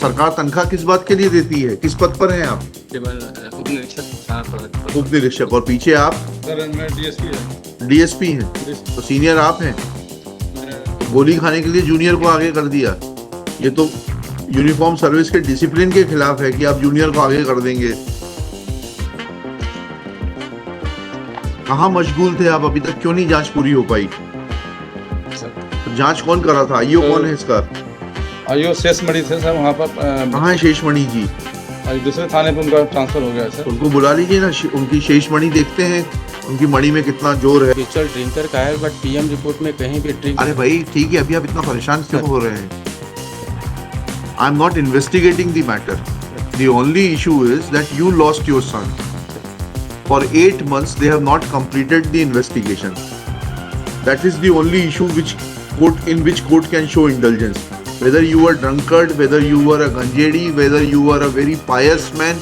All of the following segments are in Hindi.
सरकार तनख्वाह किस बात के लिए देती है? किस पद पर हैं आप? उप निरीक्षक। उप निरीक्षक। और पीछे आप? सर मैं डीएसपी है। डीएसपी हैं। तो सीनियर आप हैं। तो गोली खाने के लिए जूनियर को आगे कर दिया। ये तो यूनिफॉर्म सर्विस के डिसिप्लिन के खिलाफ है कि आप जूनियर को आगे कर देंगे। कहाँ मशगूल थे आप? अभी तक क्यों नहीं जांच पूरी हो पाई? तो जांच कौन कर रहा था? आईओ कौन है इसका? आईओ शेषमणि थे सर वहाँ पर। कहाँ है शेषमणि जी? दूसरे थाने पर उनका ट्रांसफर हो गया सर। उनको बुला लीजिए ना, उनकी शेषमणि देखते हैं, उनकी मणि में कितना जोर है। एक्चुअल ड्रिंकर का है, बट पीएम रिपोर्ट में कहीं भी ड्रिंक। अरे भाई ठीक है, अभी आप इतना परेशान क्यों हो रहे हैं? I am not investigating the matter. The only issue is that you lost your son. For 8 months they have not completed the investigation. That is the only issue in which court can show indulgence. Whether you were drunkard, whether you were a ganjedi, whether you were a very pious man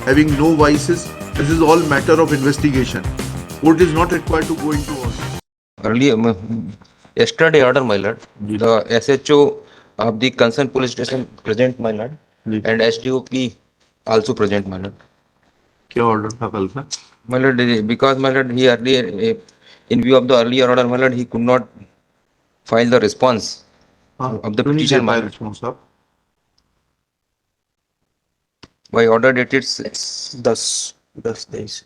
having no vices, this is all matter of investigation. Court is not required to go into all. Earlier, yesterday order, my lord, the SHO of the concerned police station present, my lord, and SDOP also present, my lord. क्या ऑर्डर था कल का? My lord, because my lord, he earlier, in view of the earlier order, my lord, he could not file the response of the petition, my lord. By order dated 10 days.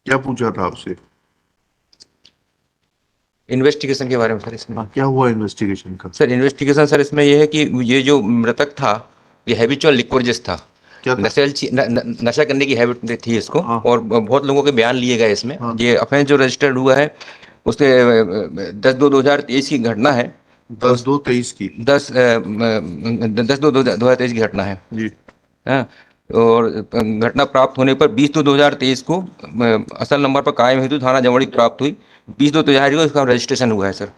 क्या पूछा था आपसे? इन्वेस्टिगेशन के बारे में सर इसमें। क्या हुआ इन्वेस्टिगेशन का? सर इन्वेस्टिगेशन सर इसमें ये है कि ये जो मृतक था ये हैबिचुअल लिक्वर्जिस्ट था। क्या था? नशा करने की हैबिट थी इसको। हाँ। और बहुत लोगों के बयान लिए गए इसमें। हाँ। ये ऑफेंस जो रजिस्टर्ड हुआ है उसके 10/2/2023 की घटना है। 10/2/23 की 10/2/2023 की घटना है जी। हाँ। और घटना प्राप्त होने पर 20/2/2023 को असल नंबर पर कायम हेतु थाना जमोड़ी प्राप्त हुई। 20/2/2023 को इसका रजिस्ट्रेशन हुआ है सर।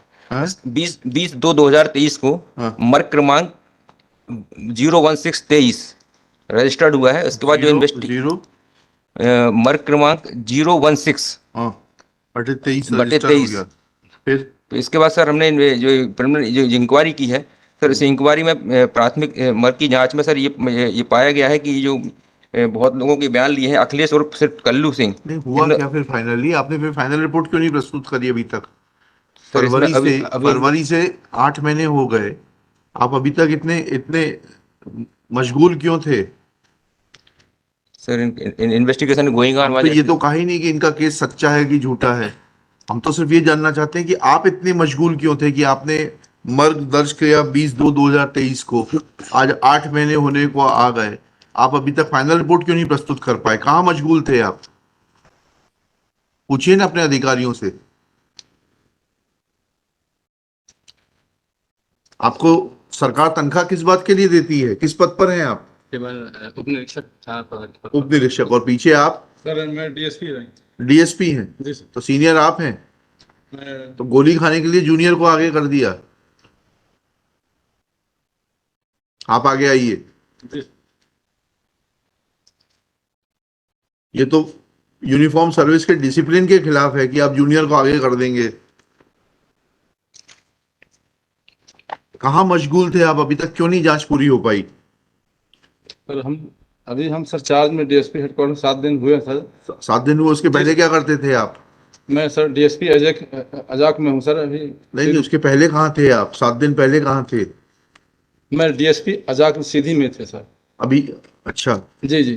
20/2/2023 को मर्ग क्रमांक 01623 रजिस्टर्ड हुआ है। उसके बाद जो मर्ग क्रमांक 016/23 फिर तो इसके बाद सर हमने जो इंक्वायरी की है सर, इस इंक्वायरी में प्राथमिक मर्ग की जांच में सर ये पाया गया है कि जो बहुत लोगों के बयान लिए हैं अखिलेश और सिर्फ कल्लू सिंह। नहीं हुआ क्या फिर फाइनली? आपने फिर फाइनल रिपोर्ट क्यों नहीं प्रस्तुत करी अभी तक? फरवरी से 8 महीने हो गए, आप अभी तक इतने मशगूल क्यों थे? Sir investigation going on. तो ये तो कहा ही नहीं कि इनका केस सच्चा है कि झूठा है। हम तो सिर्फ ये जानना चाहते हैं कि आप इतने मशगूल क्यों थे कि आपने मर्ग दर्ज किया 20/2/2023 को, आज 8 महीने होने को आ गए, आप अभी तक फाइनल रिपोर्ट क्यों नहीं प्रस्तुत कर पाए? कहाँ मशगूल थे आप? पूछिए ना अपने अधिकारियों से। आपको सरकार तनख्वाह किस बात के लिए देती है? किस पद पर हैं आप? उप निरीक्षक। उप निरीक्षक। और पीछे आप? सर मैं डीएसपी है। डीएसपी हैं। तो सीनियर आप हैं। तो गोली खाने के लिए जूनियर को आगे कर दिया। आप आगे आइए। ये तो यूनिफॉर्म सर्विस के डिसिप्लिन के खिलाफ है कि आप जूनियर को आगे कर देंगे। कहाँ मशगूल थे आप? अभी तक क्यों नहीं जांच पूरी हो पाई? सर हम सर चार्ज में डीएसपी हेडक्वार्टर 7 दिन हुए सर। 7 दिन हुए। उसके पहले क्या करते थे आप? मैं सर डीएसपी अजाक में हूँ सर अभी। नहीं, उसके पहले कहाँ थे आप? 7 दिन पहले कहाँ थे? मैं डीएसपी अजाक सीधी में थे सर अभी। अच्छा जी।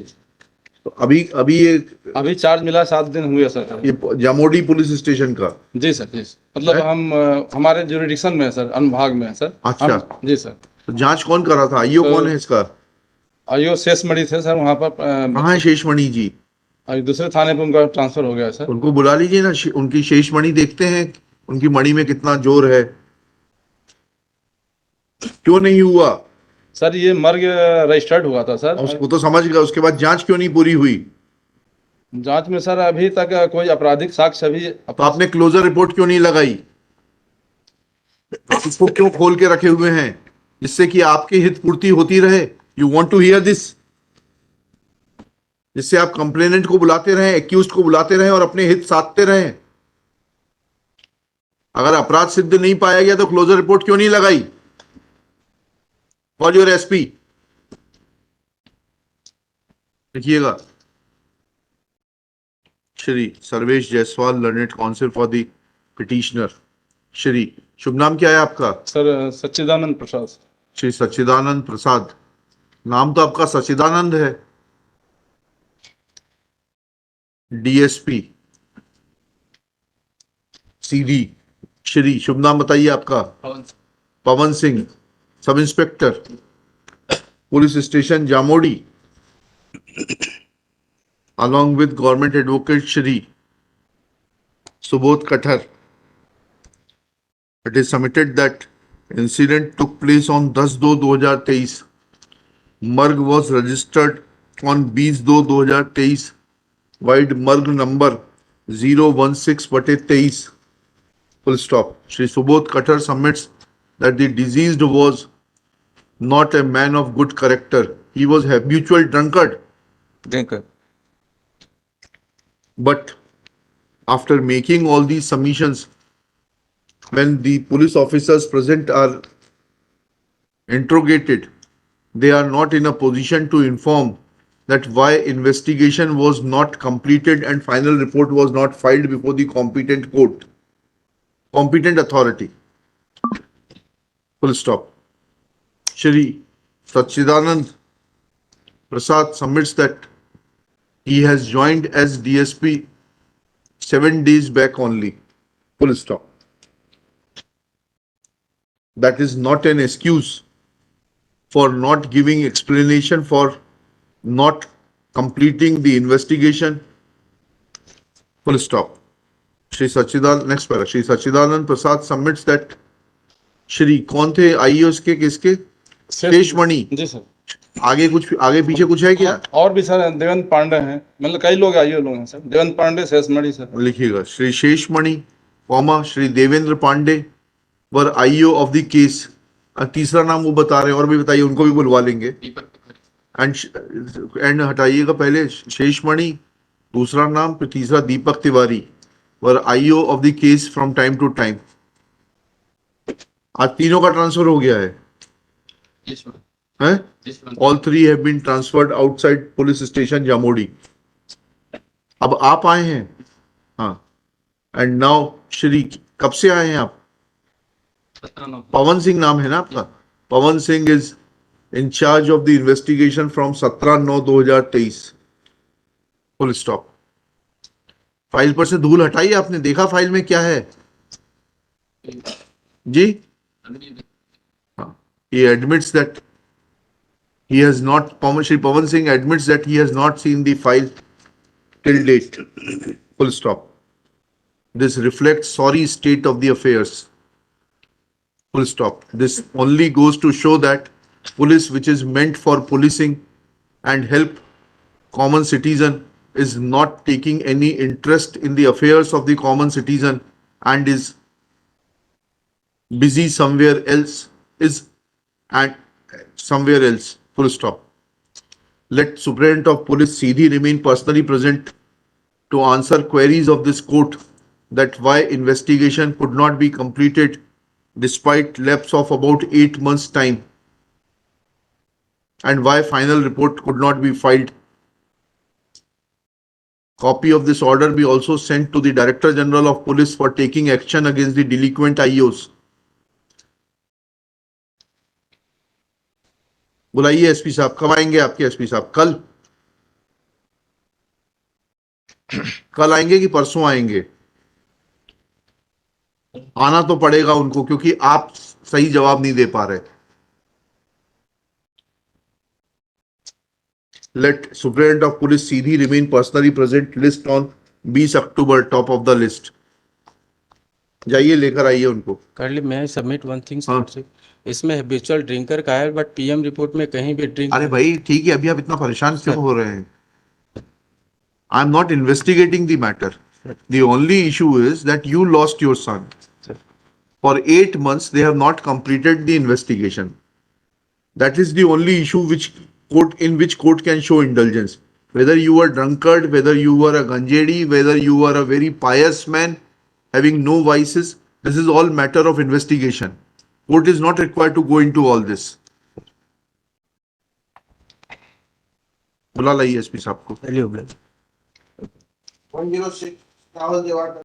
तो अभी चार्ज मिला 7 दिन हुए सर। ये जामोडी पुलिस स्टेशन का? जी सर जी। मतलब हमारे जुरिडिक्शन में है सर, अनुभाग में है सर। अच्छा जी सर। तो जांच कौन कर रहा था? आईओ कौन है इसका? आईओ शेषमणि थे सर वहाँ पर। कहाँ है शेषमणि जी? दूसरे थाने पर उनका ट्रांसफर हो गया सर। उनको बुला लीजिए ना, उनकी शेषमणि देखते हैं, उनकी मणि में कितना जोर है। क्यों नहीं हुआ सर? ये मर्ग रजिस्टर्ड हुआ था सर। उसको तो समझ गया, उसके बाद जांच क्यों नहीं पूरी हुई? जांच में सर अभी तक कोई आपराधिक साक्ष्य अभी। तो आपने क्लोजर रिपोर्ट क्यों नहीं लगाई? इसको क्यों खोल के रखे हुए हैं? जिससे कि आपकी हित पूर्ति होती रहे। You want to hear this? जिससे आप कंप्लेनेंट को बुलाते रहें, एक्यूज्ड को बुलाते रहें और अपने हित साधते रहें। अगर अपराध सिद्ध नहीं पाया गया तो क्लोजर रिपोर्ट क्यों नहीं लगाई फॉर योर एसपी? लिखिएगा, Shri Sarvesh Jaiswal, learned counsel for the petitioner. Shri, शुभ नाम क्या है आपका? सर सच्चिदानंद प्रसाद। श्री सच्चिदानंद प्रसाद। नाम तो आपका सच्चिदानंद है। DSP CD. श्री, शुभ नाम बताइए आपका? Pawan Singh, sub inspector, police station Jamodi, along with government advocate Shri Subodh Kathar. It is submitted that incident took place on 10/2/2023. Marg was registered on 20/2/2023. Wide Marg number 016/23. Full stop. Shri Subodh Kathar submits that the deceased was not a man of good character. He was habitual drunkard. Drinker. But after making all these submissions, when the police officers present are interrogated, they are not in a position to inform that why investigation was not completed and final report was not filed before the competent court, competent authority. Full stop. Shri Sachidanand Prasad submits that he has joined as DSP 7 days back only. Full stop. That is not an excuse for not giving explanation for not completing the investigation. Full stop. Shri Sachidanand, next para. Shri Sachidanand Prasad submits that Shri कौन थे आईओएस के किसके? शेषमणि। जी सर। आगे कुछ, आगे पीछे कुछ है क्या? और भी सर देवेंद्र पांडे हैं, मतलब कई लोग आईओ लोग हैं सर। देवेंद्र पांडे, शेषमणि सर। लिखिएगा, Shri Sheshmani, comma Shri Devendra Pandey were IO of the case. तीसरा नाम वो बता रहे हैं, और भी बताइए, उनको भी बुलवा लेंगे। एंड हटाइएगा पहले शेषमणि, दूसरा नाम, फिर तीसरा Deepak Tiwari were IO of the case from time to time. आज तीनों का ट्रांसफर हो गया है। All three have been transferred outside police station Jamodi. अब आप आए हैं, हाँ, एंड नाउ श्री, कब से आए हैं आप? पवन सिंह नाम है ना आपका? Pawan Singh is in charge of the investigation from 17/9/2023. Full stop. File पर से धूल हटाइए। आपने देखा फाइल में क्या है जी? हाँ, he admits that he has not, Shri Pawan Singh admits that he has not seen the file till date. Full stop. This reflects sorry state of the affairs. Full stop. This only goes to show that police, which is meant for policing and help common citizen, is not taking any interest in the affairs of the common citizen and is busy somewhere else, somewhere else. Full stop. Let Superintendent of Police CD remain personally present to answer queries of this court that why investigation could not be completed despite lapse of about 8 months' time, and why final report could not be filed. Copy of this order be also sent to the Director General of Police for taking action against the delinquent IOs. बुलाइए एसपी साहब। कब आएंगे आपके एसपी साहब? कल आएंगे कि परसों आएंगे? आना तो पड़ेगा उनको, क्योंकि आप सही जवाब नहीं दे पा रहे। Let superintendent of police Sidhi remain personally present. List on 20 October, top of the list. जाइए लेकर आइए उनको। Currently, may I submit one thing? हाँ। sir? इसमें हैबिचुअल ड्रिंकर का है, बट पीएम रिपोर्ट में कहीं भी ड्रिंक। अरे भाई ठीक है, अभी आप इतना परेशान क्यों हो रहे हैं? I am not investigating the matter. The only issue is that you lost your son. For 8 months, they have not completed the investigation. That is the only issue in which court can show indulgence. Whether you were drunkard, whether you were a ganjedi, whether you were a very pious man having no vices, This is all matter of investigation. Court is not required to go into all this. बुला लाइए एसपी साहब को। 106 राहुल देवाड़